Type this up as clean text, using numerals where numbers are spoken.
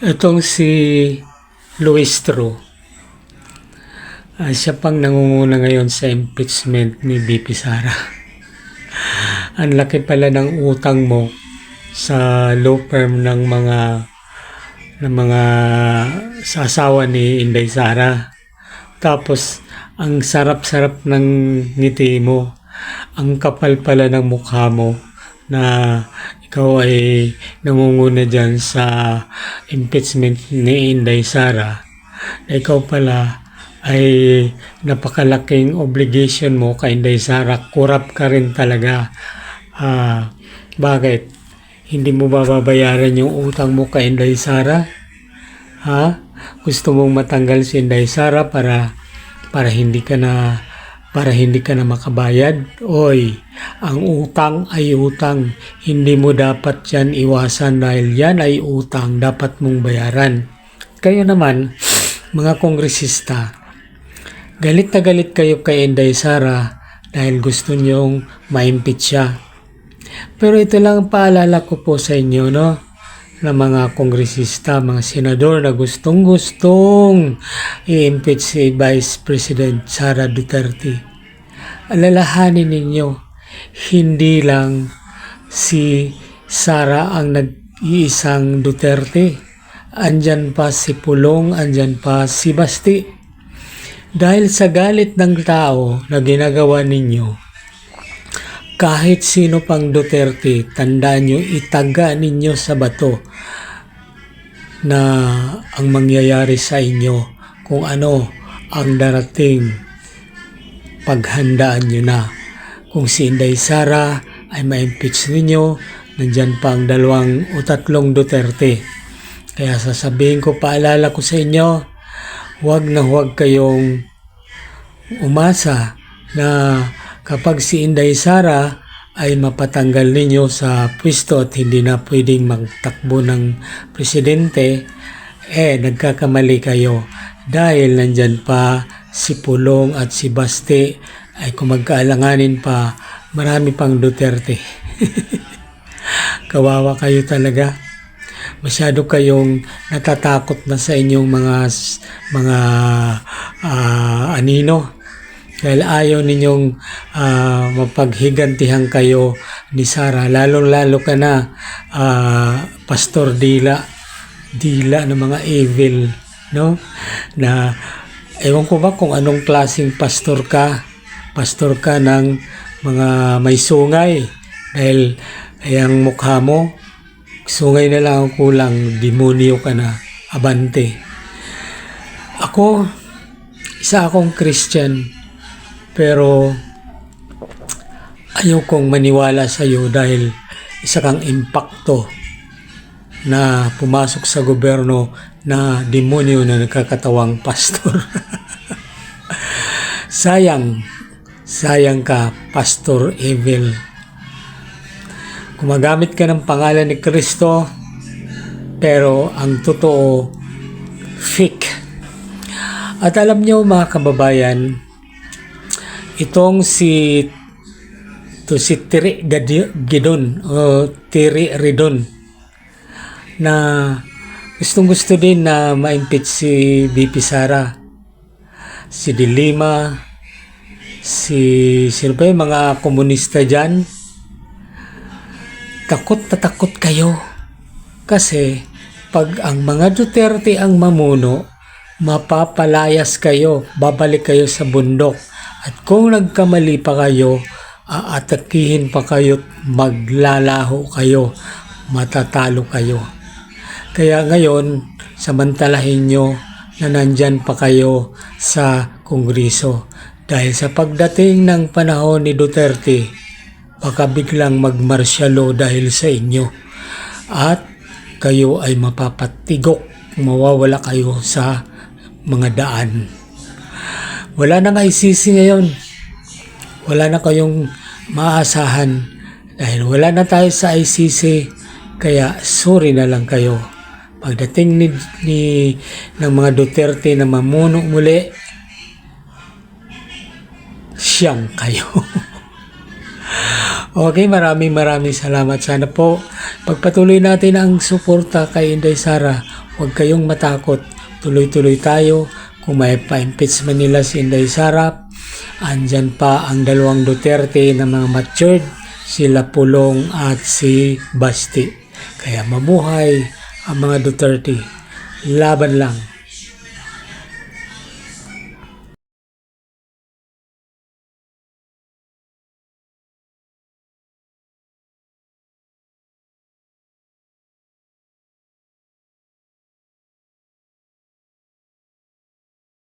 Itong si Luis Tro, siya pang nangunguna ngayon sa impeachment ni VP Sara. Ang laki pala ng utang mo sa law firm ng mga sa asawa ni Inday Sara. Tapos ang sarap-sarap ng ngiti mo. Ang kapal pala ng mukha mo na ikaw ay nangunguna dyan sa impeachment ni Inday Sara. Ikaw pala ay napakalaking obligation mo kay Inday Sara. Kurap ka rin talaga. Bakit? Hindi mo ba babayaran yung utang mo kay Inday Sara? Ha? Gusto mong matanggal si Inday Sara para hindi ka na makabayad? Oy, ang utang ay utang. Hindi mo dapat yan iwasan dahil yan ay utang. Dapat mong bayaran. Kayo naman, mga kongresista, galit na galit kayo kay Inday Sara dahil gusto nyong ma-impeach siya. Pero ito lang ang paalala ko po sa inyo, no? Na mga kongresista, mga senador na gustong-gustong i-impeach si Vice President Sara Duterte. Alalahanin ninyo, hindi lang si Sara ang nag-iisang Duterte. Andyan pa si Pulong, andyan pa si Basti. Dahil sa galit ng tao na ginagawa ninyo, kahit sino pang Duterte, tandaan nyo, itaga ninyo sa bato na ang mangyayari sa inyo kung ano ang darating. Paghandaan nyo na. Kung si Inday Sara ay ma-impeach ninyo, nandyan pa ang 2 o 3 Duterte. Kaya sasabihin ko, paalala ko sa inyo, huwag na huwag kayong umasa na kapag si Inday Sara ay mapatanggal ninyo sa pwesto at hindi na pwedeng magtakbo ng presidente, nagkakamali kayo. Dahil nandyan pa si Pulong at si Basti, ay kung magkaalanganin pa, marami pang Duterte. Kawawa kayo talaga. Masyado kayong natatakot na sa inyong mga anino. Dahil ayaw ninyong mapaghigantihan kayo ni Sara. Lalong-lalo ka na, Pastor Dila ng mga evil, no? Na, ewan ko ba kung anong klaseng pastor ka ng mga may sungay. Dahil ang mukha mo, sungay na lang ang kulang, demonyo ka na, abante. Ako, isa akong Christian. Pero ayaw kong maniwala sa iyo dahil isa kang impakto na pumasok sa gobyerno na demonyo na nagkakatawang pastor. Sayang ka, Pastor Evil. Gumagamit ka ng pangalan ni Kristo, pero ang totoo, fake. At alam niyo mga kababayan, itong si Tiri Ridon na gustong-gusto din na ma-impeach si VP Sara, si De Lima, sino pa yung mga komunista dyan. Takot na takot kayo kasi pag ang mga Duterte ang mamuno, mapapalayas kayo, babalik kayo sa bundok. At kung nagkamali pa kayo, aatakihin pa kayo, maglalaho kayo, matatalo kayo. Kaya ngayon, samantalahin nyo na nandyan pa kayo sa Kongreso. Dahil sa pagdating ng panahon ni Duterte, baka biglang magmarsyalo dahil sa inyo. At kayo ay mapapatigok, mawawala kayo sa mga daan. Wala nang ICC ngayon. Wala na kayong maasahan dahil wala na tayo sa ICC. Kaya sorry na lang kayo. Pagdating ng mga Duterte na mamuno muli, siyang kayo. Okay, maraming salamat. Sana po pagpatuloy natin ang suporta kay Inday Sara. Huwag kayong matakot. Tuloy-tuloy tayo. Kung may pa-impeachment nila si Inday Sara, andyan pa ang dalawang Duterte na mga matured, sila Pulong at si Basti. Kaya mabuhay ang mga Duterte. Laban lang.